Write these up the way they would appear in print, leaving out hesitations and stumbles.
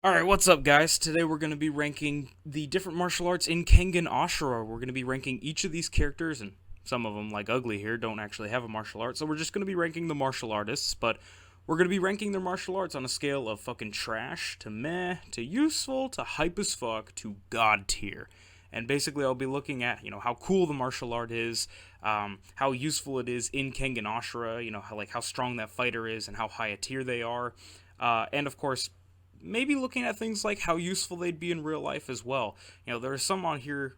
Alright, what's up, guys? Today we're going to be ranking the different martial arts in Kengan Ashura. We're going to be ranking each of these characters, and some of them, like Ugly here, don't actually have a martial art, so we're just going to be ranking the martial artists, but we're going to be ranking their martial arts on a scale of fucking trash to meh to useful to hype as fuck to god tier. And basically, I'll be looking at, how cool the martial art is, how useful it is in Kengan Ashura, how strong that fighter is and how high a tier they are. And of course, maybe looking at things like how useful they'd be in real life as well. There are some on here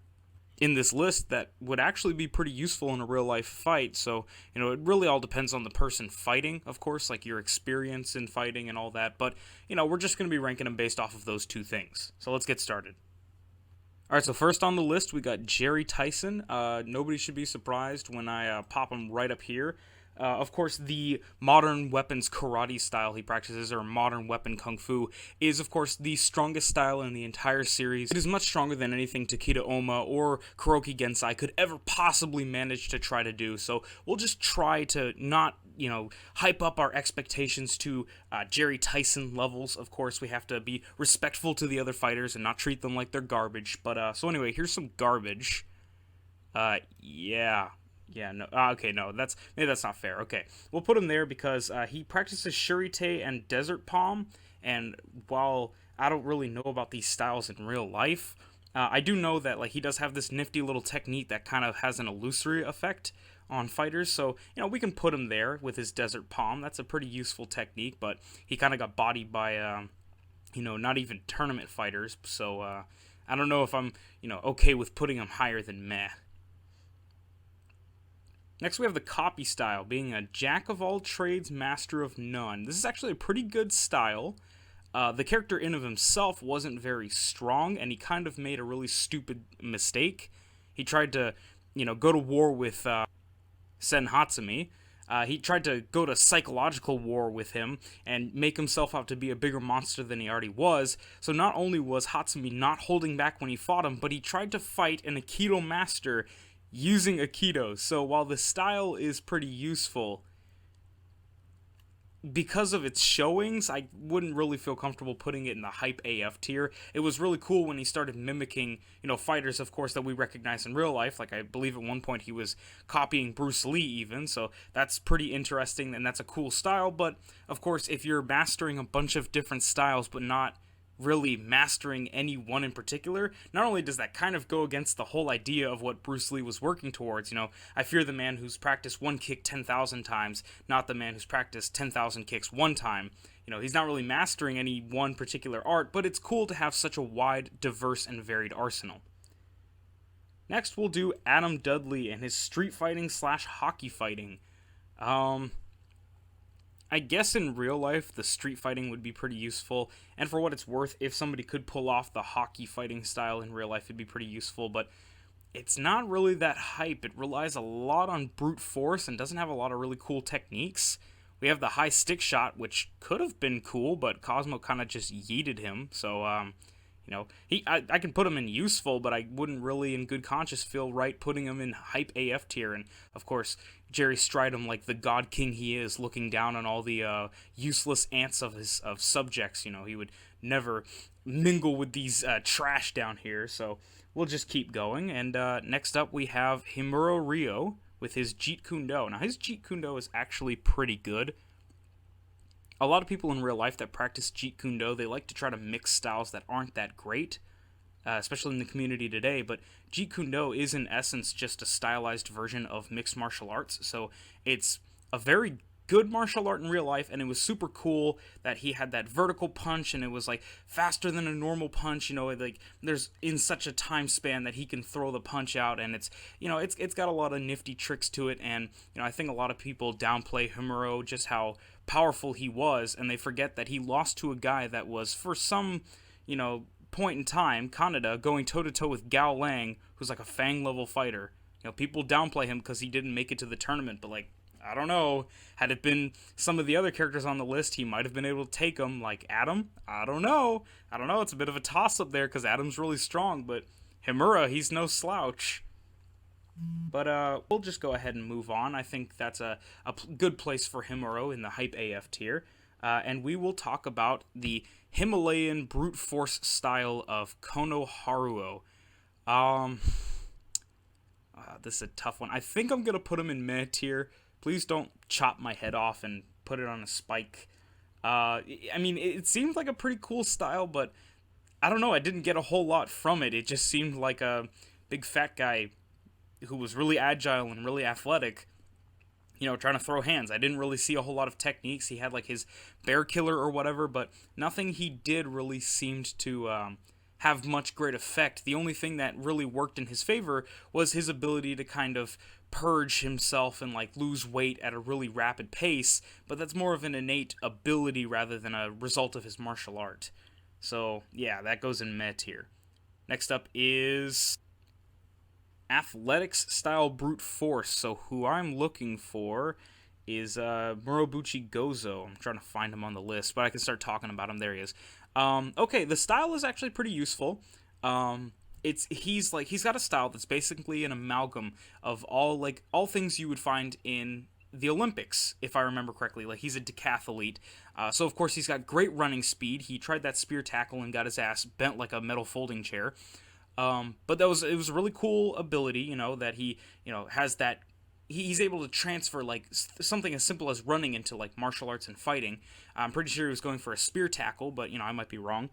in this list that would actually be pretty useful in a real life fight. So, it really all depends on the person fighting, of course, like your experience in fighting and all that. But, we're just going to be ranking them based off of those two things. So let's get started. All right, so first on the list, we got Jerry Tyson. Nobody should be surprised when I pop him right up here. Of course, the modern weapons karate style he practices, or modern weapon kung fu, is of course the strongest style in the entire series. It is much stronger than anything Takedo Oma or Kuroki Gensai could ever possibly manage to try to do. So we'll just try to not, hype up our expectations to Jerry Tyson levels. Of course, we have to be respectful to the other fighters and not treat them like they're garbage. But so anyway, here's some garbage. Yeah. Yeah, no. Okay, no. Maybe that's not fair. Okay, we'll put him there because he practices Shurite and Desert Palm. And while I don't really know about these styles in real life, I do know that he does have this nifty little technique that kind of has an illusory effect on fighters. So we can put him there with his Desert Palm. That's a pretty useful technique. But he kind of got bodied by not even tournament fighters. So I don't know if I'm okay with putting him higher than meh. Next, we have the copy style, being a jack of all trades, master of none. This is actually a pretty good style. The character in of himself wasn't very strong, and he kind of made a really stupid mistake. He tried to, go to war with Sen Hatsumi. He tried to go to psychological war with him and make himself out to be a bigger monster than he already was. So not only was Hatsumi not holding back when he fought him, but he tried to fight an Aikido master using Aikido. So while the style is pretty useful, because of its showings, I wouldn't really feel comfortable putting it in the hype AF tier. It was really cool when he started mimicking, fighters, of course, that we recognize in real life. Like, I believe at one point he was copying Bruce Lee even, so that's pretty interesting, and that's a cool style. But, of course, if you're mastering a bunch of different styles but not really mastering any one in particular, not only does that kind of go against the whole idea of what Bruce Lee was working towards. I fear the man who's practiced one kick 10,000 times, not the man who's practiced 10,000 kicks one time. He's not really mastering any one particular art, but it's cool to have such a wide, diverse, and varied arsenal. Next, we'll do Adam Dudley and his street fighting slash hockey fighting. I guess in real life, the street fighting would be pretty useful, and for what it's worth, if somebody could pull off the hockey fighting style in real life, it'd be pretty useful, but it's not really that hype. It relies a lot on brute force and doesn't have a lot of really cool techniques. We have the high stick shot, which could have been cool, but Cosmo kind of just yeeted him, so, I can put him in useful, but I wouldn't really, in good conscience, feel right putting him in hype AF tier. And of course, Jerry Stridham, like the God King he is, looking down on all the useless ants of his subjects. He would never mingle with these trash down here. So we'll just keep going. And next up, we have Himuro Ryo with his Jeet Kune Do. Now, his Jeet Kune Do is actually pretty good. A lot of people in real life that practice Jeet Kune Do, they like to try to mix styles that aren't that great, especially in the community today. But Jeet Kune Do is in essence just a stylized version of mixed martial arts. So it's a very good martial art in real life, and it was super cool that he had that vertical punch, and it was faster than a normal punch. There's in such a time span that he can throw the punch out, and it's got a lot of nifty tricks to it. And I think a lot of people downplay Himuro, just how powerful he was, and they forget that he lost to a guy that was, for some point in time, Kaneda, going toe to toe with Gao Lang, who's like a Fang level fighter. People downplay him because he didn't make it to the tournament, but I don't know. Had it been some of the other characters on the list, he might have been able to take them, like Adam. I don't know. It's a bit of a toss-up there because Adam's really strong, but Himura, he's no slouch. But we'll just go ahead and move on. I think that's a good place for Himuro in the Hype AF tier. And we will talk about the Himalayan brute force style of Kono Haruo. Um, this is a tough one. I think I'm gonna put him in meh tier. Please don't chop my head off and put it on a spike. I mean, it seemed like a pretty cool style, but I don't know. I didn't get a whole lot from it. It just seemed like a big fat guy who was really agile and really athletic, trying to throw hands. I didn't really see a whole lot of techniques. He had like his bear killer or whatever, but nothing he did really seemed to have much great effect. The only thing that really worked in his favor was his ability to kind of purge himself and like lose weight at a really rapid pace, but that's more of an innate ability rather than a result of his martial art. So yeah, that goes in meh tier. Next up is athletics style brute force. So who I'm looking for is Morobuchi Gozo. I'm trying to find him on the list, but I can start talking about him. There he is. Okay, the style is actually pretty useful. He's got a style that's basically an amalgam of all things you would find in the Olympics, if I remember correctly. Like, he's a decathlete, so of course he's got great running speed. He tried that spear tackle and got his ass bent like a metal folding chair. But it was a really cool ability, that he has that. He's able to transfer like something as simple as running into like martial arts and fighting. I'm pretty sure he was going for a spear tackle, but I might be wrong.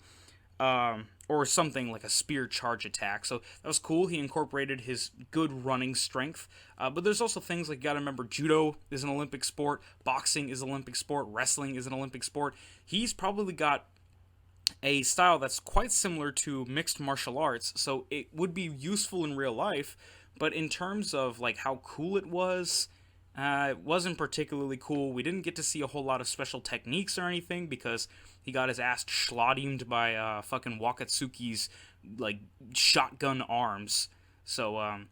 Or something like a spear charge attack. So that was cool. He incorporated his good running strength. But there's also things like, you gotta remember, judo is an Olympic sport, boxing is an Olympic sport, wrestling is an Olympic sport. He's probably got a style that's quite similar to mixed martial arts, so it would be useful in real life, but in terms of like how cool it wasn't particularly cool. We didn't get to see a whole lot of special techniques or anything because he got his ass schlodiumed by fucking Wakatsuki's like shotgun arms. So I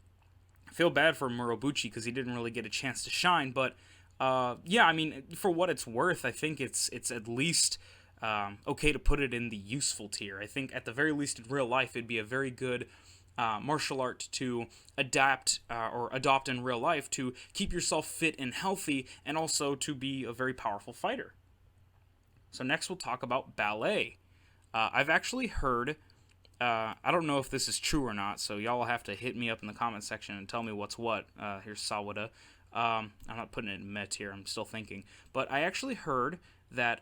feel bad for Morobuchi because he didn't really get a chance to shine. But yeah, I mean, for what it's worth, I think it's at least okay to put it in the useful tier. I think at the very least in real life it'd be a very good martial art to adapt or adopt in real life to keep yourself fit and healthy, and also to be a very powerful fighter. So next we'll talk about ballet. I've actually heard, I don't know if this is true or not, so y'all will have to hit me up in the comment section and tell me what's what. Here's Sawada. I'm not putting it in met here, I'm still thinking. But I actually heard that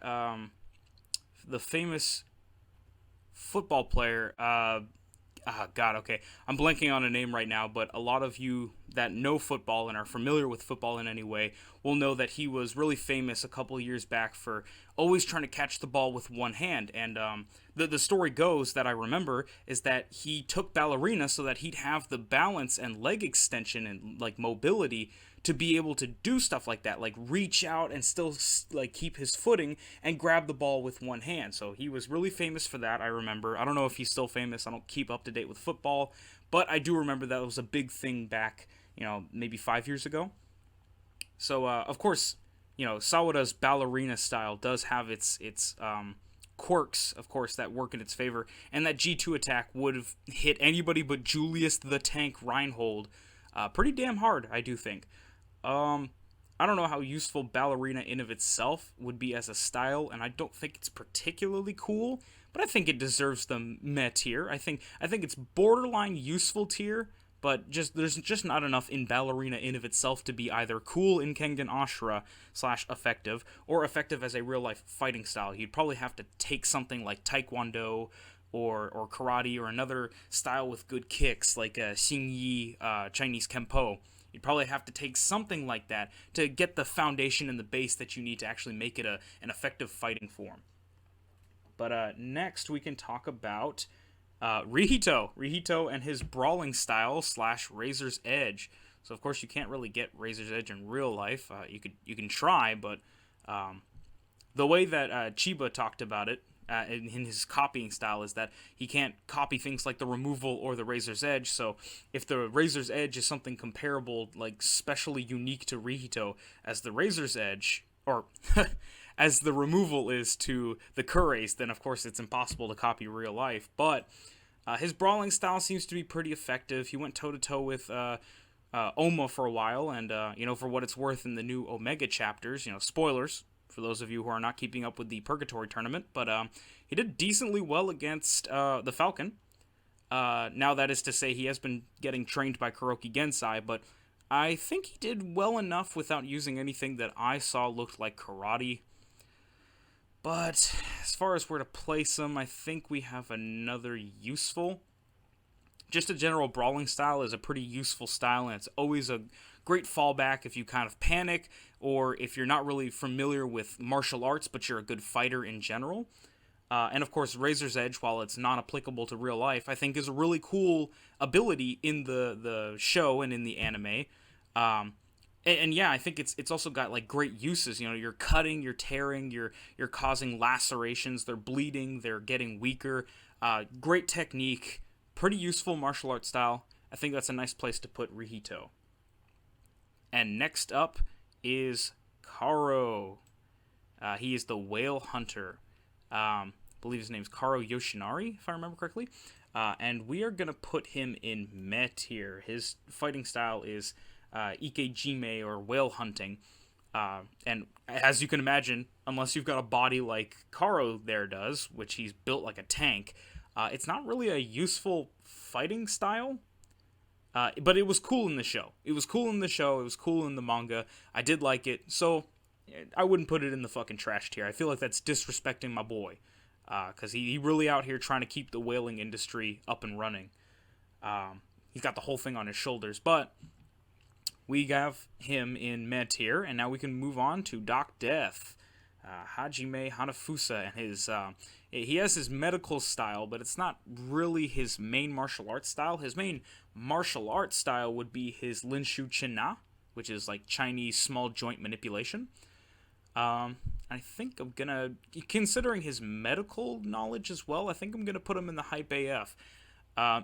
the famous football player, God, okay. I'm blanking on a name right now, but a lot of you that know football and are familiar with football in any way will know that he was really famous a couple years back for always trying to catch the ball with one hand. And the story goes that I remember is that he took Ballerina so that he'd have the balance and leg extension and like mobility to be able to do stuff like that, like reach out and still like keep his footing and grab the ball with one hand. So he was really famous for that, I remember. I don't know if he's still famous. I don't keep up to date with football, but I do remember that was a big thing back, maybe 5 years ago. So of course, Sawada's ballerina style does have its quirks, of course, that work in its favor, and that G2 attack would have hit anybody but Julius the Tank Reinhold pretty damn hard, I do think. I don't know how useful ballerina in of itself would be as a style, and I don't think it's particularly cool, but I think it deserves the meh tier. I think it's borderline useful tier, but there's just not enough in ballerina in of itself to be either cool in Kengan Ashura / effective, or effective as a real life fighting style. You'd probably have to take something like Taekwondo or karate, or another style with good kicks like Xingyi Chinese Kempo. You'd probably have to take something like that to get the foundation and the base that you need to actually make it an effective fighting form. But next we can talk about Rihito and his brawling style / Razor's Edge. So of course you can't really get Razor's Edge in real life. You can try, but the way that Chiba talked about it in his copying style is that he can't copy things like the removal or the Razor's Edge. So if the Razor's Edge is something comparable, like specially unique to Rihito as the Razor's Edge, or as the removal is to the Kure's, then of course it's impossible to copy real life. But his brawling style seems to be pretty effective. He went toe-to-toe with Oma for a while, and for what it's worth in the new Omega chapters, spoilers for those of you who are not keeping up with the Purgatory tournament, but He did decently well against the Falcon. Now that is to say he has been getting trained by Kuroki Gensai, but I think he did well enough without using anything that I saw looked like karate. But as far as where to place him, I think we have another useful. Just a general brawling style is a pretty useful style, and it's always a great fallback if you kind of panic, or if you're not really familiar with martial arts, but you're a good fighter in general. And of course, Razor's Edge, while it's not applicable to real life, I think is a really cool ability in the show and in the anime. And yeah, I think it's also got like great uses. You know, you're cutting, you're tearing, you're causing lacerations. They're bleeding, they're getting weaker. Great technique, pretty useful martial art style. I think that's a nice place to put Rihito. And next up is Karo. He is the whale hunter. I believe his name's Karo Yoshinari, if I remember correctly. And we are going to put him in meh tier. His fighting style is Ikejime, or whale hunting. And as you can imagine, unless you've got a body like Karo there does, which he's built like a tank, it's not really a useful fighting style. But it was cool in the show. It was cool in the show. It was cool in the manga. I did like it. So I wouldn't put it in the fucking trash tier. I feel like that's disrespecting my boy. Because he really out here trying to keep the whaling industry up and running. He's got the whole thing on his shoulders. But we have him in meh tier. And now we can move on to Doc Death. Hajime Hanafusa. And his... he has his medical style, but it's not really his main martial arts style. His main martial arts style would be his Linshu Chinna, which is like Chinese small joint manipulation. I think I'm gonna, considering his medical knowledge as well, I think I'm gonna put him in the hype AF.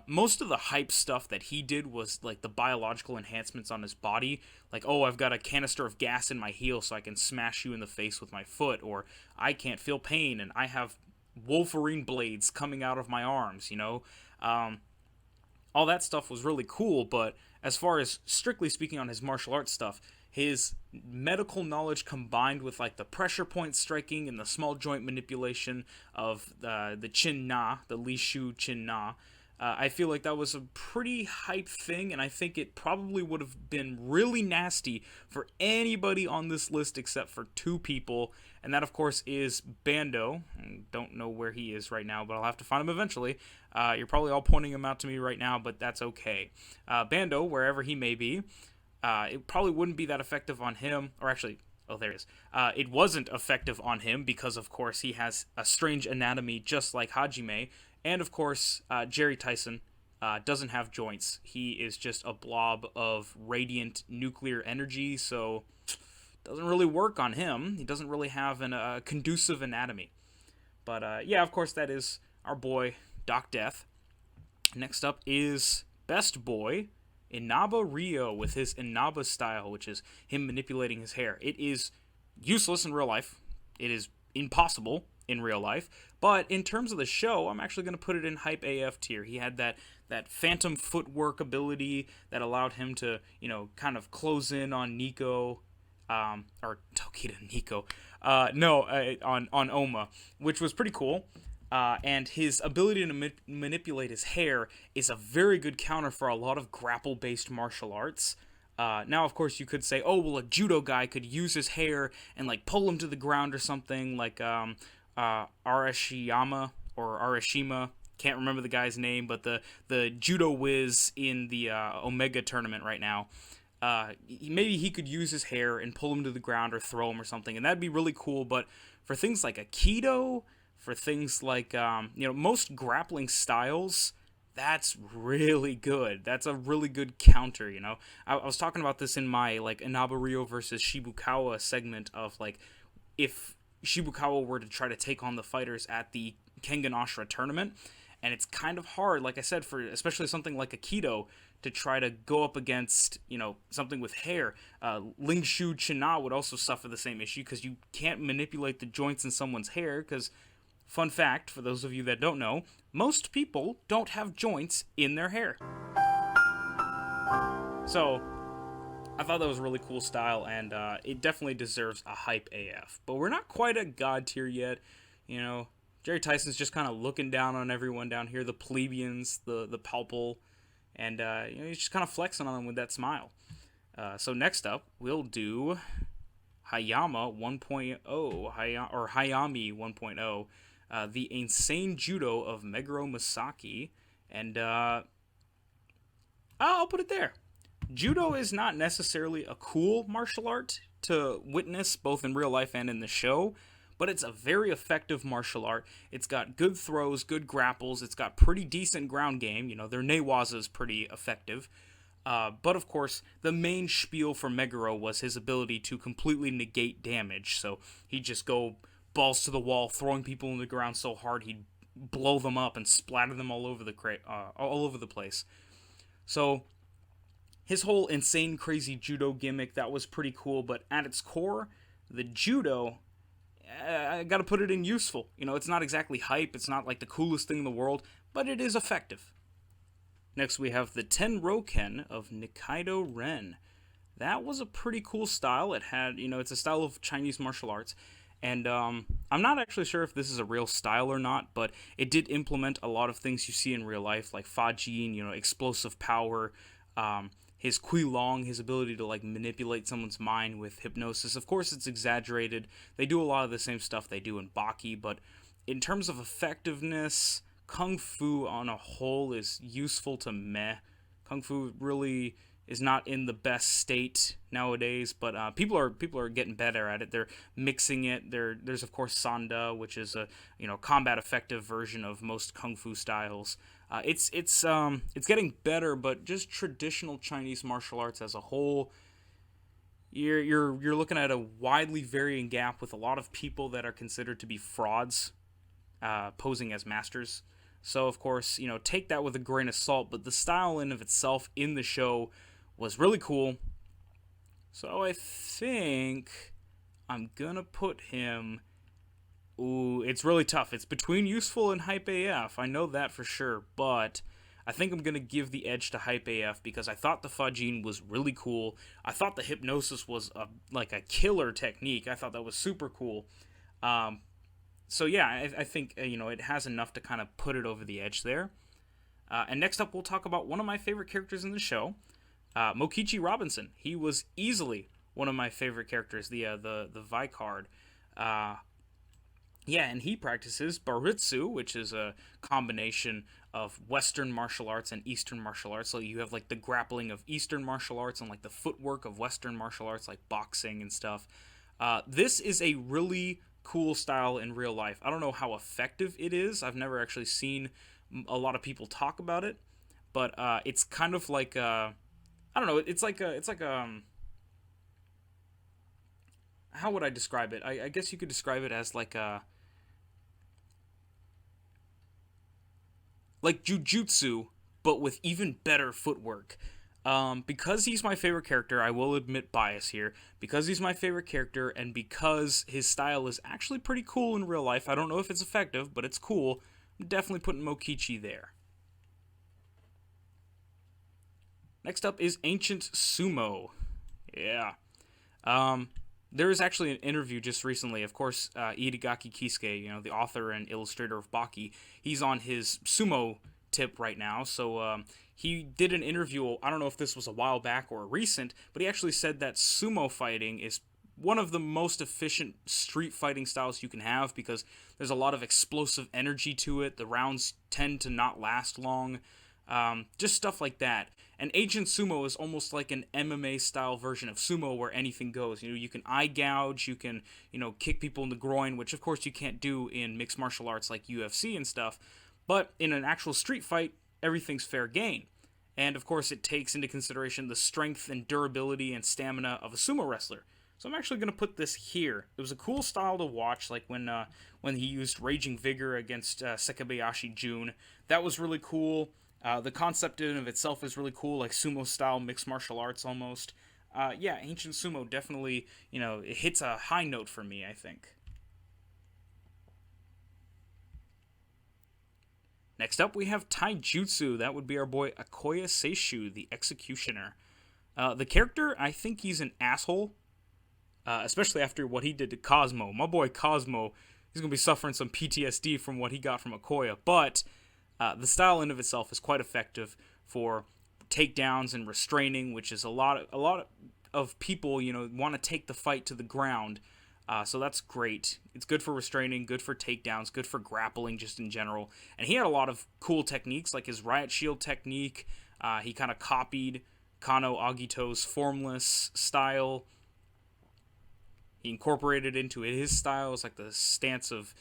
Most of the hype stuff that he did was like the biological enhancements on his body. Like, oh, I've got a canister of gas in my heel so I can smash you in the face with my foot. Or I can't feel pain and I have Wolverine blades coming out of my arms, you know? All that stuff was really cool, but as far as strictly speaking on his martial arts stuff, his medical knowledge combined with like the pressure point striking and the small joint manipulation of the Chin Na, the Li Shu Chin Na, I feel like that was a pretty hype thing, and I think it probably would have been really nasty for anybody on this list except for two people, and that, of course, is Bando. I don't know where he is right now, but I'll have to find him eventually. You're probably all pointing him out to me right now, but that's okay. Bando, wherever he may be, it probably wouldn't be that effective on him, or actually... Oh, there it is. It wasn't effective on him because, of course, he has a strange anatomy just like Hajime. And, of course, Jerry Tyson doesn't have joints. He is just a blob of radiant nuclear energy, so doesn't really work on him. He doesn't really have a conducive anatomy. But, yeah, of course, that is our boy, Doc Death. Next up is Best Boy, Inaba Ryo, with his Inaba style, which is him manipulating his hair. It is useless in real life. It is impossible in real life. But in terms of the show, I'm actually going to put it in hype AF tier. He had that phantom footwork ability that allowed him to, kind of close in on Nico, or Tokita Nico, on Oma, which was pretty cool. And his ability to manipulate his hair is a very good counter for a lot of grapple-based martial arts. Now, of course, you could say, oh, well, a judo guy could use his hair and, like, pull him to the ground or something, like Arashiyama or Arashima. Can't remember the guy's name, but the judo whiz in the Omega tournament right now. Maybe he could use his hair and pull him to the ground or throw him or something, and that'd be really cool. But for things like Aikido, for things like, most grappling styles, that's really good. That's a really good counter, I was talking about this in my, like, Inaba Ryo versus Shibukawa segment of, like, if Shibukawa were to try to take on the fighters at the Kengan Ashura tournament, and it's kind of hard, like I said, for especially something like Aikido, to try to go up against, something with hair. Lingshu Chinna would also suffer the same issue, because you can't manipulate the joints in someone's hair, because... Fun fact, for those of you that don't know, most people don't have joints in their hair. So, I thought that was a really cool style, and it definitely deserves a hype AF. But we're not quite at God tier yet, Jerry Tyson's just kind of looking down on everyone down here, the plebeians, the palpal, and he's just kind of flexing on them with that smile. So next up, we'll do Hayama 1.0, or Hayami 1.0, the insane judo of Meguro Masaki, and I'll put it there. Judo is not necessarily a cool martial art to witness, both in real life and in the show, but it's a very effective martial art. It's got good throws, good grapples, it's got pretty decent ground game. Their newaza is pretty effective. But of course, the main spiel for Meguro was his ability to completely negate damage. So he'd just go balls to the wall, throwing people in the ground so hard he'd blow them up and splatter them all over the place. So his whole insane, crazy judo gimmick, that was pretty cool. But at its core, the judo, I gotta put it in useful. It's not exactly hype. It's not like the coolest thing in the world, but it is effective. Next, we have the Tenroken of Nikaido Ren. That was a pretty cool style. It had, it's a style of Chinese martial arts. And I'm not actually sure if this is a real style or not, but it did implement a lot of things you see in real life, like Fajin, explosive power, his Kui Long, his ability to manipulate someone's mind with hypnosis. Of course, it's exaggerated. They do a lot of the same stuff they do in Baki, but in terms of effectiveness, Kung Fu on a whole is useful to meh. Kung Fu really is not in the best state nowadays, but people are getting better at it. They're mixing it. There's of course Sanda, which is a combat effective version of most Kung Fu styles. It's getting better, but just traditional Chinese martial arts as a whole, you're looking at a widely varying gap with a lot of people that are considered to be frauds, posing as masters. So of course, take that with a grain of salt, but the style in of itself in the show was really cool. So I think I'm gonna put him. Ooh, it's really tough. It's between useful and hype AF. I know that for sure, but I think I'm gonna give the edge to hype AF because I thought the Fajin was really cool. I thought the hypnosis was a killer technique. I thought that was super cool. So yeah, I think it has enough to kind of put it over the edge there. And next up, we'll talk about one of my favorite characters in the show, Mokichi Robinson. He was easily one of my favorite characters, the Vicard. And he practices Baritsu, which is a combination of Western martial arts and Eastern martial arts. So you have the grappling of Eastern martial arts and the footwork of Western martial arts, like boxing and stuff. This is a really cool style in real life. I don't know how effective it is. I've never actually seen a lot of people talk about it, but it's kind of like I don't know. It's like how would I describe it? I guess you could describe it as like jujutsu, but with even better footwork. Because he's my favorite character, I will admit bias here. Because he's my favorite character, and because his style is actually pretty cool in real life, I don't know if it's effective, but it's cool, I'm definitely putting Mokichi there. Next up is Ancient Sumo. Yeah. There was actually an interview just recently. Of course, Itagaki Kisuke, the author and illustrator of Baki, he's on his sumo tip right now. So he did an interview, I don't know if this was a while back or recent, but he actually said that sumo fighting is one of the most efficient street fighting styles you can have because there's a lot of explosive energy to it. The rounds tend to not last long. Just stuff like that. And Ancient Sumo is almost like an MMA style version of sumo where anything goes. You can eye gouge, you can, kick people in the groin, which of course you can't do in mixed martial arts like UFC and stuff. But in an actual street fight, everything's fair game. And of course it takes into consideration the strength and durability and stamina of a sumo wrestler. So I'm actually going to put this here. It was a cool style to watch, like when he used Raging Vigor against Sekibayashi Jun. That was really cool. The concept in of itself is really cool, like sumo-style mixed martial arts almost. Ancient Sumo definitely, it hits a high note for me, I think. Next up, we have Taijutsu. That would be our boy Akoya Seishu, the Executioner. The character, I think he's an asshole, especially after what he did to Cosmo. My boy Cosmo he's gonna be suffering some PTSD from what he got from Okoye. But the style in of itself is quite effective for takedowns and restraining, which is a lot of people, want to take the fight to the ground. So that's great. It's good for restraining, good for takedowns, good for grappling just in general. And he had a lot of cool techniques, like his Riot Shield technique. He kind of copied Kano Agito's formless style. He incorporated into it his style. It's like the stance of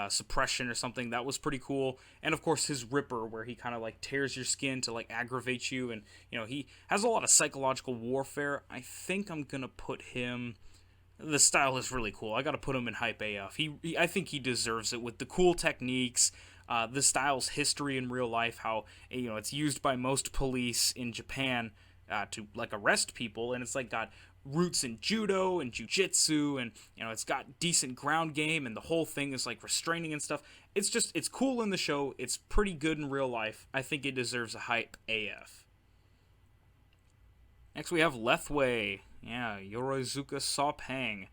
suppression or something. That was pretty cool. And of course his Ripper, where he kind of like tears your skin to like aggravate you. And he has a lot of psychological warfare. I think I'm gonna put him. The style is really cool. I gotta put him in hype AF. I think he deserves it with the cool techniques, the style's history in real life, how it's used by most police in Japan to like arrest people, and it's like got roots in judo and jujitsu, and it's got decent ground game, and the whole thing is like restraining and stuff. It's cool in the show. It's pretty good in real life. I think it deserves a hype AF. Next we have Lethwei. Yeah, Yoroizuka Sawpang.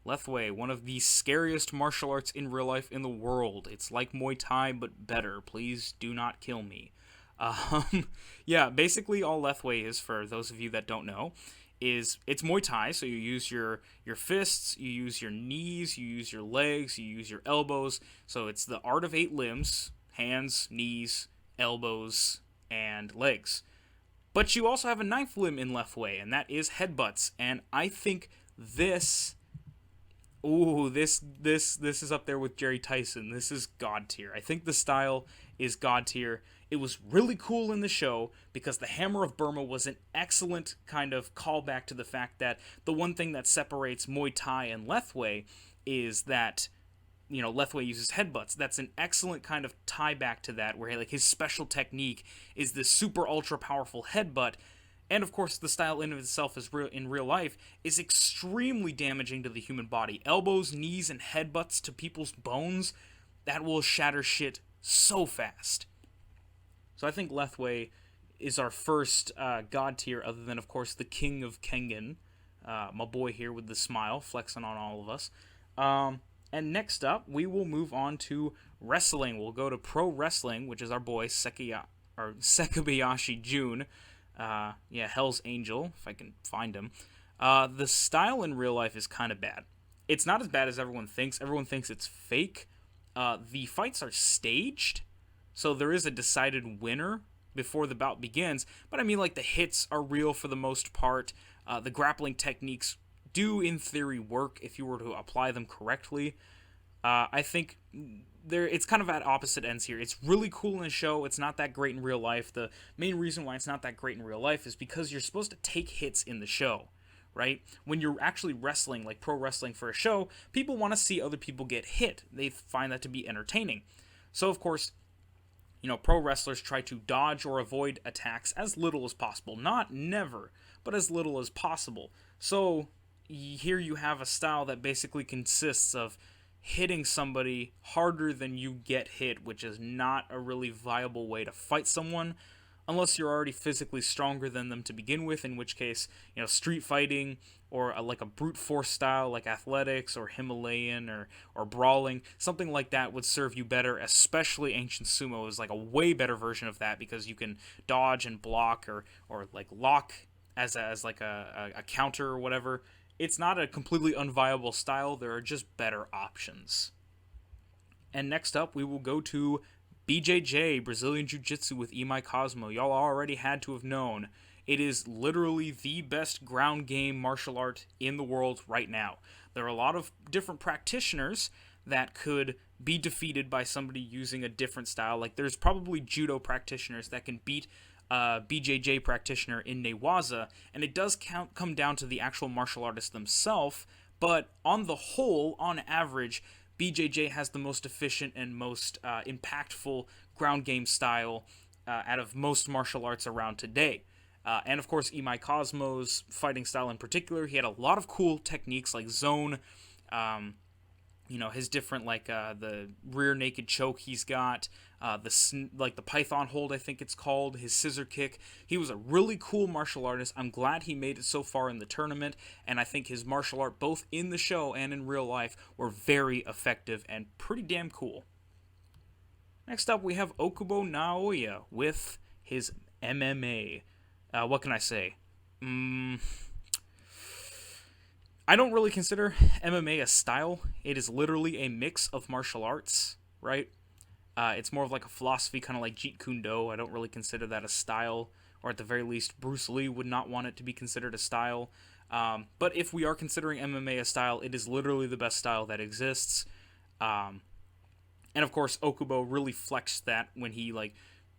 Lethwei, one of the scariest martial arts in real life in the world. It's like Muay Thai, but better. Please do not kill me. Yeah, basically all Lethwei is, for those of you that don't know, is it's Muay Thai, so you use your fists, you use your knees, you use your legs, you use your elbows. So it's the art of 8 limbs: hands, knees, elbows, and legs. But you also have a 9th limb in Lethwei, and that is headbutts. And I think this is up there with Jerry Tyson. This is god tier. I think the style is god tier. It was really cool in the show because the Hammer of Burma was an excellent kind of callback to the fact that the one thing that separates Muay Thai and Lethwei is that Lethwei uses headbutts. That's an excellent kind of tie back to that, where like his special technique is this super ultra powerful headbutt. And of course, the style in of itself in real life is extremely damaging to the human body. Elbows, knees, and headbutts to people's bones, that will shatter shit so fast. So I think Lethwei is our first god tier, other than of course the King of Kengan, my boy here with the smile, flexing on all of us. And next up, we will move on to wrestling. We'll go to pro wrestling, which is our boy Sekabayashi Jun. Hell's Angel, if I can find him. The style in real life is kind of bad. It's not as bad as everyone thinks. Everyone thinks it's fake. The fights are staged, so there is a decided winner before the bout begins. But I mean, like, the hits are real for the most part. The grappling techniques do in theory work if you were to apply them correctly. I think it's kind of at opposite ends here. It's really cool in the show. It's not that great in real life. The main reason why it's not that great in real life is because you're supposed to take hits in the show, right? When you're actually wrestling, like pro wrestling for a show, people want to see other people get hit. They find that to be entertaining. So of course, pro wrestlers try to dodge or avoid attacks as little as possible. Not never, but as little as possible. So here you have a style that basically consists of hitting somebody harder than you get hit, which is not a really viable way to fight someone unless you're already physically stronger than them to begin with, in which case, street fighting or like a brute force style like athletics or Himalayan or brawling, something like that would serve you better. Especially ancient sumo is like a way better version of that, because you can dodge and block or like lock as like a counter or whatever. It's not a completely unviable style. There are just better options. And next up, we will go to BJJ, Brazilian Jiu-Jitsu with Imai Cosmo. Y'all already had to have known. It is literally the best ground game martial art in the world right now. There are a lot of different practitioners that could be defeated by somebody using a different style. Like, there's probably judo practitioners that can beat BJJ practitioner in Newaza, and it does come down to the actual martial artist themselves, but on the whole, on average, BJJ has the most efficient and most impactful ground game style out of most martial arts around today. And of course, Imai Cosmo's fighting style in particular, he had a lot of cool techniques like zone, his different the rear naked choke he's got, the python hold I think it's called, his scissor kick. He was a really cool martial artist. I'm glad he made it so far in the tournament, and I think his martial art both in the show and in real life were very effective and pretty damn cool. Next up we have Okubo Naoya with his MMA. What can I say? I don't really consider MMA a style. It is literally a mix of martial arts, right? It's more of like a philosophy, kind of like Jeet Kune Do. I don't really consider that a style, or at the very least, Bruce Lee would not want it to be considered a style. But if we are considering MMA a style, it is literally the best style that exists. And of course, Okubo really flexed that when he,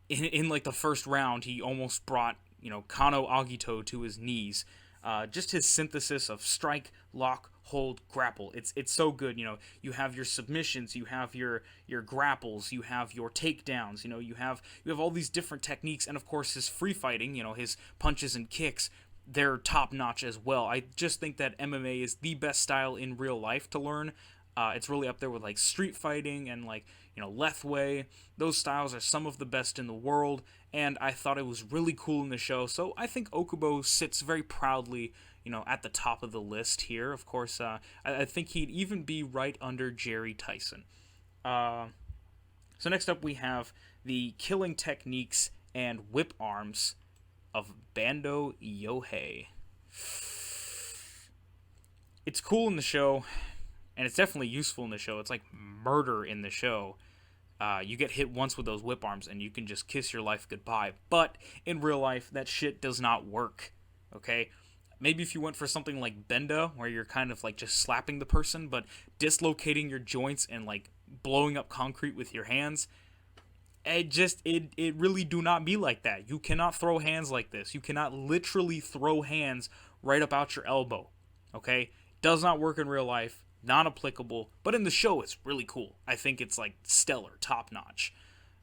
in the first round, he almost brought, Kano Agito to his knees. Just his synthesis of strike, lock, hold, grapple. It's so good. You have your submissions, you have your grapples, you have your takedowns. You have all these different techniques, and of course his free fighting. His punches and kicks, they're top notch as well. I just think that MMA is the best style in real life to learn. It's really up there with street fighting and Lethwei. Those styles are some of the best in the world, and I thought it was really cool in the show. So I think Okubo sits very proudly, at the top of the list here. Of course, I think he'd even be right under Jerry Tyson. So next up we have the killing techniques and whip arms of Bando Yohei. It's cool in the show, and it's definitely useful in the show. It's like murder in the show. You get hit once with those whip arms, and you can just kiss your life goodbye. But in real life, that shit does not work. Okay? Maybe if you went for something like Bendo, where you're kind of just slapping the person, but dislocating your joints and blowing up concrete with your hands. It really do not be like that. You cannot throw hands like this. You cannot literally throw hands right up out your elbow. Okay? Does not work in real life. Not applicable, but in the show it's really cool. I think it's stellar, top notch.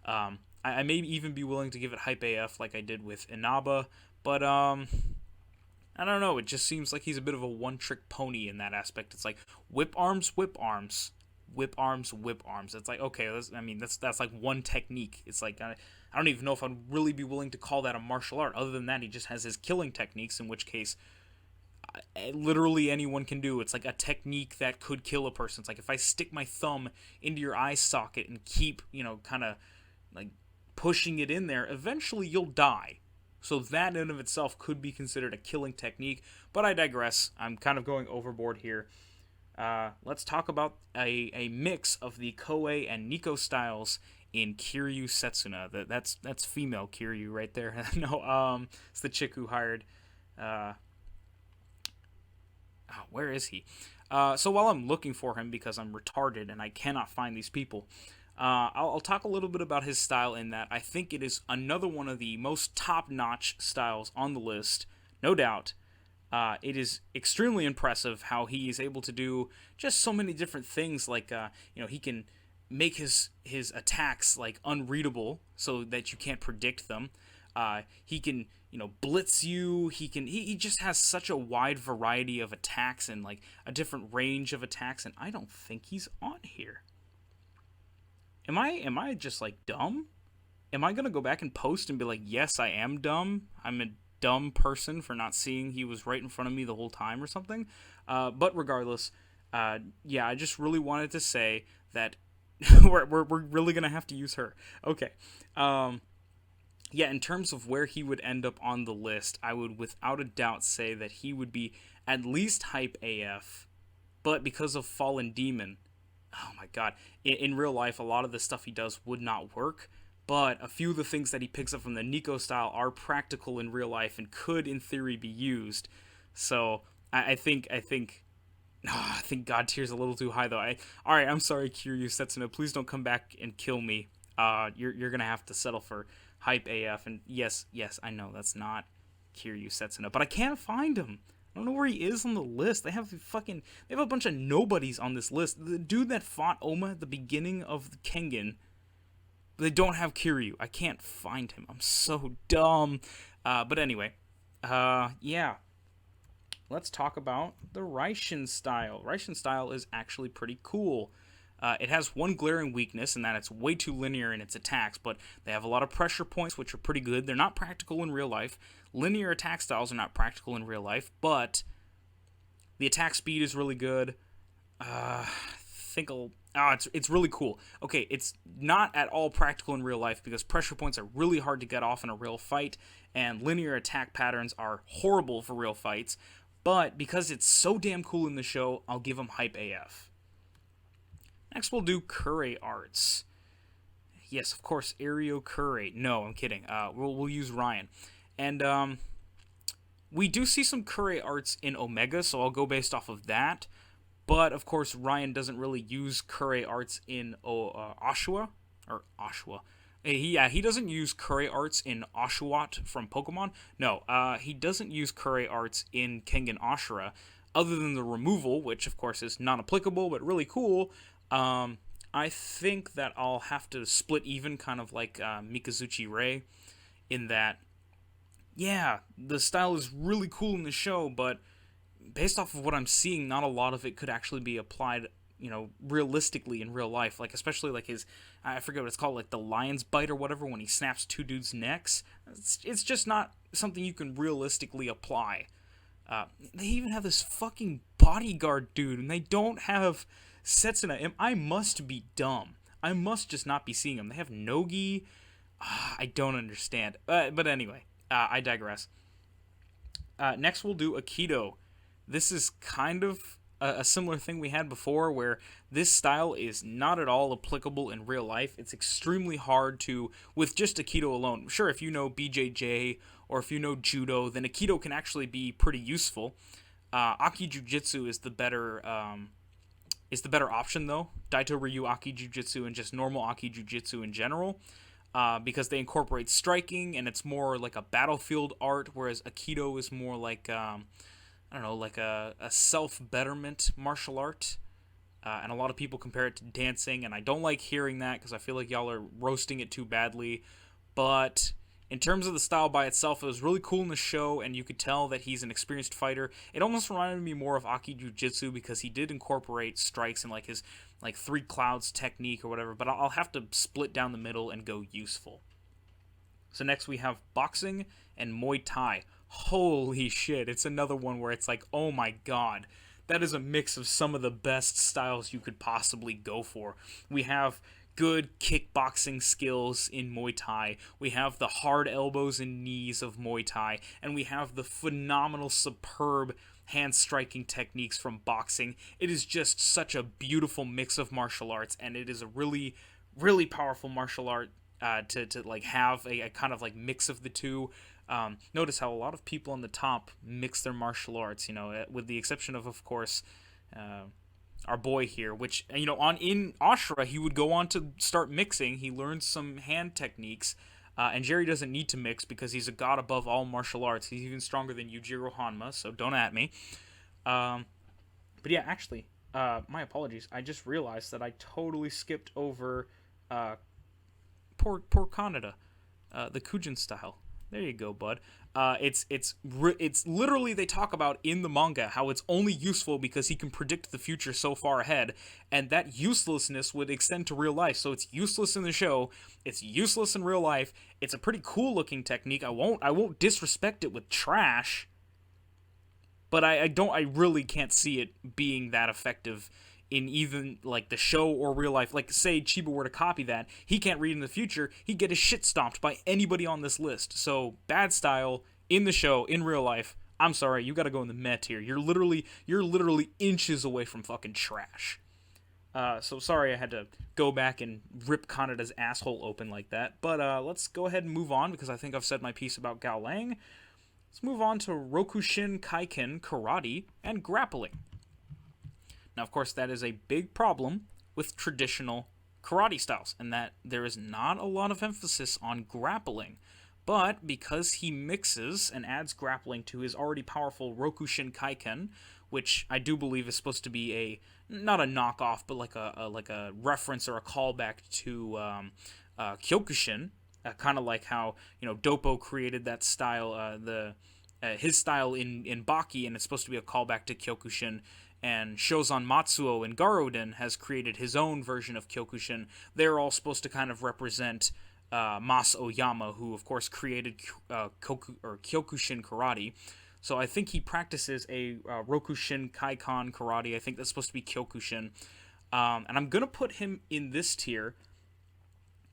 I may even be willing to give it hype AF like I did with Inaba, but I don't know. It just seems like he's a bit of a one-trick pony in that aspect. It's whip arms, whip arms, whip arms, whip arms. It's okay. That's one technique. It's I don't even know if I'd really be willing to call that a martial art. Other than that, he just has his killing techniques, in which case literally anyone can do. It's a technique that could kill a person. It's if I stick my thumb into your eye socket and keep, kind of pushing it in there, eventually you'll die. So that in of itself could be considered a killing technique, but I digress. I'm kind of going overboard here. Let's talk about a mix of the Koei and Nico styles in Kiryu Setsuna. That's female Kiryu right there. No, it's the chick who hired where is he? So while I'm looking for him, because I'm retarded and I cannot find these people, I'll talk a little bit about his style, in that I think it is another one of the most top-notch styles on the list, no doubt. It is extremely impressive how he is able to do just so many different things. He can make his attacks unreadable so that you can't predict them. He can blitz you. He just has such a wide variety of attacks and a different range of attacks, and I don't think he's on here. Am I just dumb? Am I gonna go back and post and be yes, I am dumb. I'm a dumb person for not seeing he was right in front of me the whole time or something. But regardless, I just really wanted to say that we're really gonna have to use her. Okay. In terms of where he would end up on the list, I would without a doubt say that he would be at least hype AF, but because of Fallen Demon, oh my god, in real life, a lot of the stuff he does would not work, but a few of the things that he picks up from the Nico style are practical in real life and could, in theory, be used. So, I think God tier's a little too high, though. Alright, I'm sorry, Kiryu Setsuna, please don't come back and kill me. You're gonna have to settle for hype AF, and yes, I know that's not Kiryu Setsuna, but I can't find him. I don't know where he is on the list. They have a bunch of nobodies on this list. The dude that fought Oma at the beginning of the Kengan, they don't have Kiryu. I can't find him. I'm so dumb. But anyway, let's talk about the Raishin style. Raishin style is actually pretty cool. It has one glaring weakness, in that it's way too linear in its attacks, but they have a lot of pressure points, which are pretty good. They're not practical in real life. Linear attack styles are not practical in real life, but the attack speed is really good. It's really cool. Okay, it's not at all practical in real life because pressure points are really hard to get off in a real fight, and linear attack patterns are horrible for real fights. But because it's so damn cool in the show, I'll give them hype AF. Next, we'll do Kure arts. Yes, of course, Aereo Kure. No, I'm kidding. We'll use Ryan, and we do see some Kure arts in Omega, so I'll go based off of that. But, of course, Ryan doesn't really use Kure arts in Ashura. Or Ashura. He doesn't use Kure arts in Oshawott from Pokemon. No, he doesn't use Kure arts in Kengan Ashura, other than the removal, which, of course, is non-applicable, but really cool. I think that I'll have to split even, kind of like Mikazuchi Rei, in that, yeah, the style is really cool in the show, but based off of what I'm seeing, not a lot of it could actually be applied, realistically in real life. Like, especially like his, I forget what it's called, like the lion's bite or whatever, when he snaps two dudes' necks. It's just not something you can realistically apply. They even have this fucking bodyguard dude, and they don't have Setsuna. I must be dumb. I must just not be seeing them. They have Nogi. I don't understand. But anyway, I digress. Next, we'll do Aikido. This is kind of a similar thing we had before, where this style is not at all applicable in real life. It's extremely hard to, with just Aikido alone. Sure, if you know BJJ or if you know Judo, then Aikido can actually be pretty useful. Aki Jujitsu is the better option, though. Daito Ryu Aki Jujitsu and just normal Aki Jujitsu in general. Because they incorporate striking, and it's more like a battlefield art, whereas Aikido is more like like a self-betterment martial art. And a lot of people compare it to dancing, and I don't like hearing that because I feel like y'all are roasting it too badly. But in terms of the style by itself, it was really cool in the show, and you could tell that he's an experienced fighter. It almost reminded me more of Aki Jiu-Jitsu because he did incorporate strikes and like his like three clouds technique or whatever, but I'll have to split down the middle and go useful. So next we have boxing and Muay Thai. Holy shit, it's another one where it's like, oh my god, that is a mix of some of the best styles you could possibly go for. We have good kickboxing skills in Muay Thai, we have the hard elbows and knees of Muay Thai, and we have the phenomenal, superb hand striking techniques from boxing. It is just such a beautiful mix of martial arts, and it is a really, really powerful martial art to like have a kind of like mix of the two. Notice how a lot of people on the top mix their martial arts, with the exception of course, our boy here, which, in Ashura, he would go on to start mixing. He learned some hand techniques, and Jerry doesn't need to mix because he's a god above all martial arts. He's even stronger than Yujiro Hanma, so don't at me. But yeah, actually, my apologies. I just realized that I totally skipped over poor Kaneda, the Kujan style. There you go, bud. It's literally, they talk about in the manga how it's only useful because he can predict the future so far ahead, and that uselessness would extend to real life. So it's useless in the show, it's useless in real life. It's a pretty cool looking technique. I won't disrespect it with trash, but I really can't see it being that effective in even like the show or real life. Like, say Chiba were to copy that, he can't read in the future, he'd get his shit stomped by anybody on this list. So bad style in the show, in real life. I'm sorry, you gotta go in the Met here. You're literally inches away from fucking trash. So sorry I had to go back and rip Kaneda's asshole open like that. But let's go ahead and move on, because I think I've said my piece about Gao Lang. Let's move on to Rokushin Kaiken, Karate, and Grappling. Now, of course, that is a big problem with traditional karate styles, and that there is not a lot of emphasis on grappling. But because he mixes and adds grappling to his already powerful Rokushin Kaiken, which I do believe is supposed to be not a knockoff, but like a reference or a callback to Kyokushin, kind of like how Doppo created that style, the his style in Baki, and it's supposed to be a callback to Kyokushin. And Shozan Matsuo in Garoden has created his own version of Kyokushin. They're all supposed to kind of represent Mas Oyama, who of course created Kyokushin karate. So I think he practices a Rokushin Kaikan karate. I think that's supposed to be Kyokushin. And I'm going to put him in this tier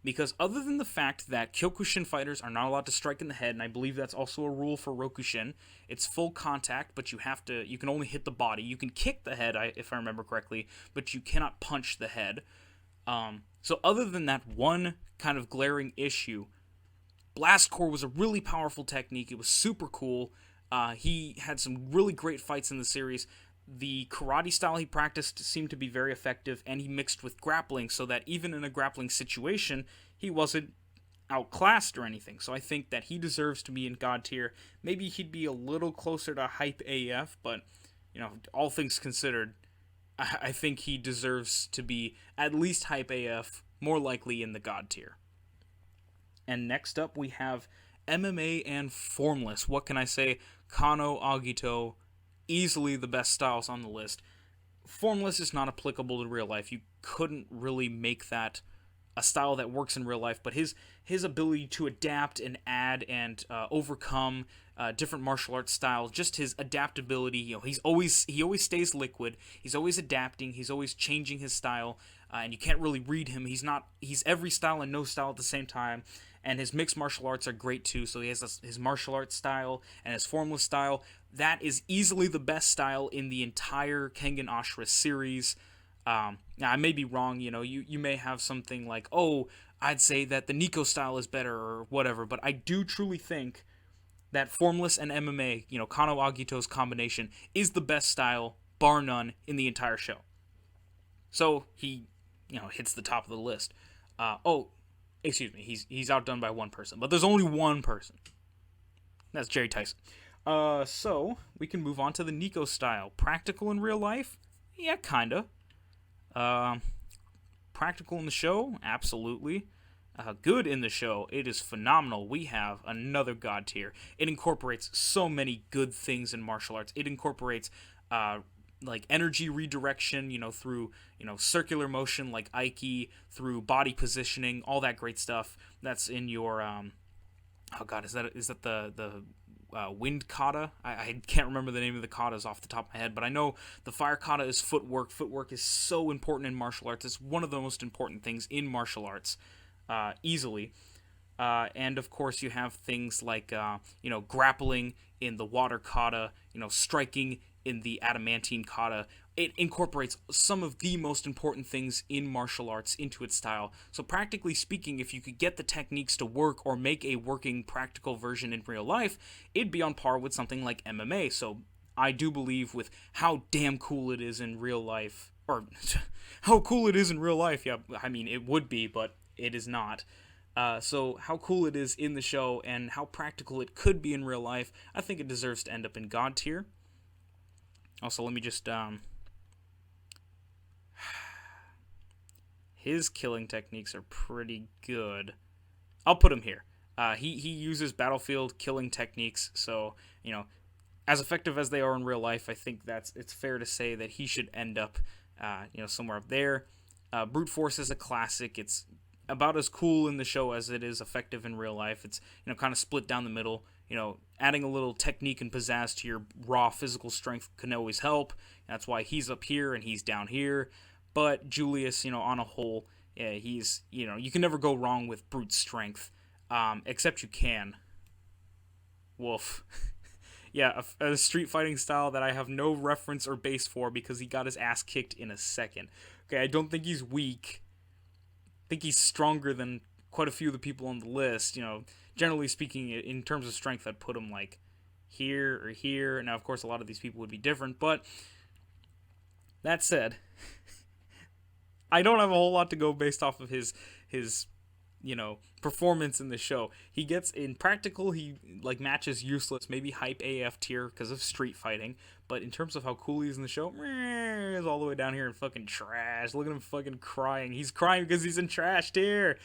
because other than the fact that Kyokushin fighters are not allowed to strike in the head, and I believe that's also a rule for Rokushin, it's full contact, but you can only hit the body. You can kick the head, if I remember correctly, but you cannot punch the head. So other than that one kind of glaring issue, Blast Core was a really powerful technique. It was super cool. He had some really great fights in the series. The karate style he practiced seemed to be very effective, and he mixed with grappling so that even in a grappling situation, he wasn't outclassed or anything. So I think that he deserves to be in God tier. Maybe he'd be a little closer to Hype AF, but, all things considered, I think he deserves to be at least Hype AF, more likely in the God tier. And next up, we have MMA and Formless. What can I say? Kano, Agito, easily the best styles on the list. Formless is not applicable to real life. You couldn't really make that a style that works in real life, but his ability to adapt and add and overcome different martial arts styles, just his adaptability. He always stays liquid. He's always adapting. He's always changing his style, and you can't really read him. He's every style and no style at the same time. And his mixed martial arts are great too. So he has his martial arts style and his formless style. That is easily the best style in the entire Kengan Ashura series. Now, I may be wrong. You may have something like, oh, I'd say that the Nico style is better or whatever. But I do truly think that formless and MMA, Kano Agito's combination, is the best style, bar none, in the entire show. So he, hits the top of the list. Excuse me, he's outdone by one person, but there's only one person. That's Jerry Tyson. So we can move on to the Nico style. Practical in real life? Yeah, kinda. Practical in the show? Absolutely. Good in the show? It is phenomenal. We have another God tier. It incorporates so many good things in martial arts. It incorporates like energy redirection, through, circular motion like Aiki, through body positioning, all that great stuff. That's in your, is that the wind kata? I can't remember the name of the katas off the top of my head, but I know the fire kata is footwork. Footwork is so important in martial arts. It's one of the most important things in martial arts, easily. And of course you have things like, grappling in the water kata, striking in the adamantine kata. It incorporates some of the most important things in martial arts into its style. So practically speaking, if you could get the techniques to work or make a working practical version in real life, it'd be on par with something like MMA. So I do believe with how damn cool it is in real life, or how cool it is in real life, yeah, I mean, it would be, but it is not. So how cool it is in the show and how practical it could be in real life, I think it deserves to end up in God tier. Also, let me just, his killing techniques are pretty good. I'll put him here. He uses battlefield killing techniques, so, as effective as they are in real life, I think it's fair to say that he should end up, somewhere up there. Brute Force is a classic. It's about as cool in the show as it is effective in real life. It's, kind of split down the middle. Adding a little technique and pizzazz to your raw physical strength can always help. That's why he's up here and he's down here. But Julius, on a whole, yeah, he's, you can never go wrong with brute strength. Except you can. Woof. Yeah, a street fighting style that I have no reference or base for because he got his ass kicked in a second. Okay, I don't think he's weak. I think he's stronger than quite a few of the people on the list. Generally speaking, in terms of strength, I'd put him like here or here. Now, of course, a lot of these people would be different, but that said, I don't have a whole lot to go based off of his performance in the show. He gets in practical, he like matches useless, maybe hype AF tier because of street fighting. But in terms of how cool he is in the show, he's all the way down here in fucking trash. Look at him fucking crying. He's crying because he's in trash tier.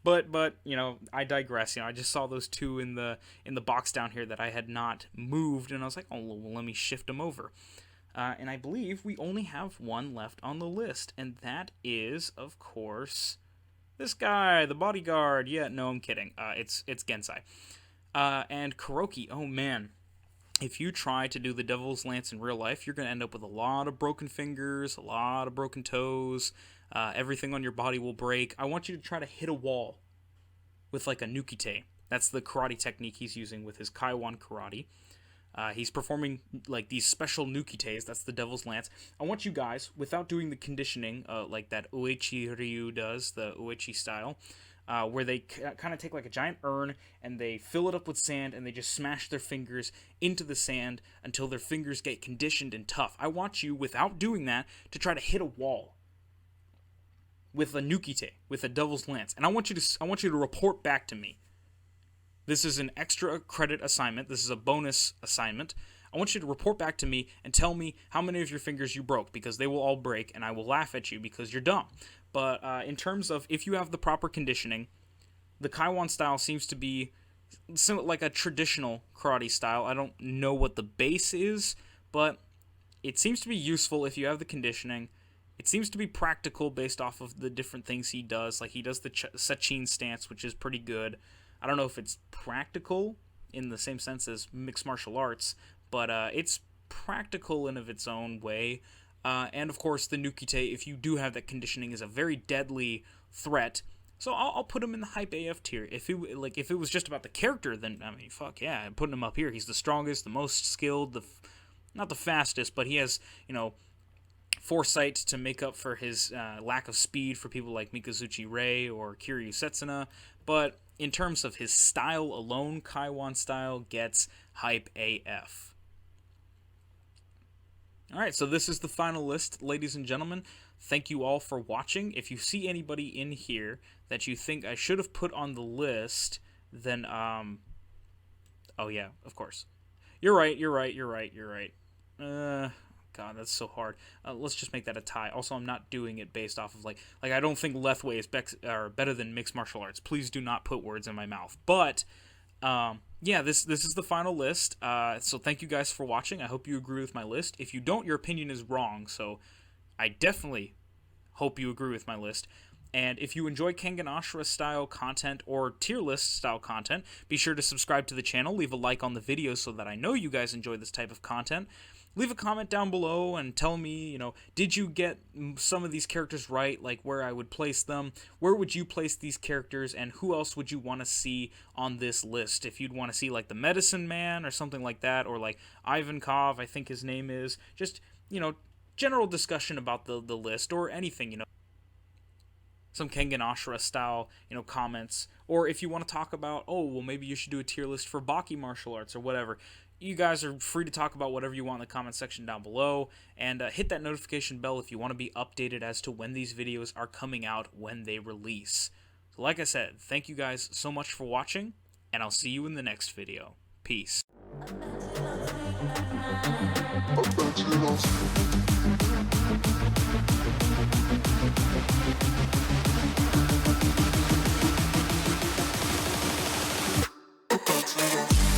But you know, I digress. You know, I just saw those two in the box down here that I had not moved, and I was like, oh, well, let me shift them over. And I believe we only have one left on the list, and that is, of course, this guy, the bodyguard. Yeah, no, I'm kidding. It's Gensai. And Kuroki. Oh man, if you try to do the Devil's Lance in real life, you're gonna end up with a lot of broken fingers, a lot of broken toes. Everything on your body will break. I want you to try to hit a wall with like a nukite. That's the karate technique he's using with his Kaiwan karate. He's performing like these special nukites. That's the Devil's Lance. I want you guys, without doing the conditioning like that Uechi Ryu does, the Uechi style, where they kind of take like a giant urn and they fill it up with sand and they just smash their fingers into the sand until their fingers get conditioned and tough. I want you, without doing that, to try to hit a wall with a nukite, with a Devil's Lance, and I want you to report back to me. This is an extra credit assignment. This is a bonus assignment. I want you to report back to me and tell me how many of your fingers you broke, because they will all break, and I will laugh at you because you're dumb. But in terms of if you have the proper conditioning, the Kaiwan style seems to be like a traditional karate style. I don't know what the base is, but it seems to be useful if you have the conditioning. It seems to be practical based off of the different things he does. Like he does the Sechin stance, which is pretty good. I don't know if it's practical in the same sense as mixed martial arts, but it's practical in of its own way. And of course, the nukite, if you do have that conditioning, is a very deadly threat. So I'll put him in the hype AF tier. If it was just about the character, then I mean, fuck yeah, I'm putting him up here. He's the strongest, the most skilled, not the fastest, but he has, you know, foresight to make up for his lack of speed for people like Mikazuchi Rei or Kiryu Setsuna. But in terms of his style alone, Kaiwan style gets hype AF. Alright, so this is the final list, ladies and gentlemen. Thank you all for watching. If you see anybody in here that you think I should have put on the list, then, oh yeah, of course. You're right. God, that's so hard. Let's just make that a tie. Also, I'm not doing it based off of, like I don't think Lethway is better than mixed martial arts. Please do not put words in my mouth. But, yeah, this is the final list. So thank you guys for watching. I hope you agree with my list. If you don't, your opinion is wrong. So I definitely hope you agree with my list. And if you enjoy Kengan Ashura style content or tier list style content, be sure to subscribe to the channel, leave a like on the video so that I know you guys enjoy this type of content. Leave a comment down below and tell me, you know, did you get some of these characters right, like where I would place them? Where would you place these characters, and who else would you want to see on this list? If you'd want to see, like, the Medicine Man or something like that, or, like, Ivankov, I think his name is. Just, you know, general discussion about the list, or anything, you know. Some Kengan Ashura style, you know, comments. Or if you want to talk about, oh, well, maybe you should do a tier list for Baki martial arts or whatever. You guys are free to talk about whatever you want in the comment section down below, and hit that notification bell if you want to be updated as to when these videos are coming out when they release. So like I said, thank you guys so much for watching, and I'll see you in the next video. Peace. Thank you.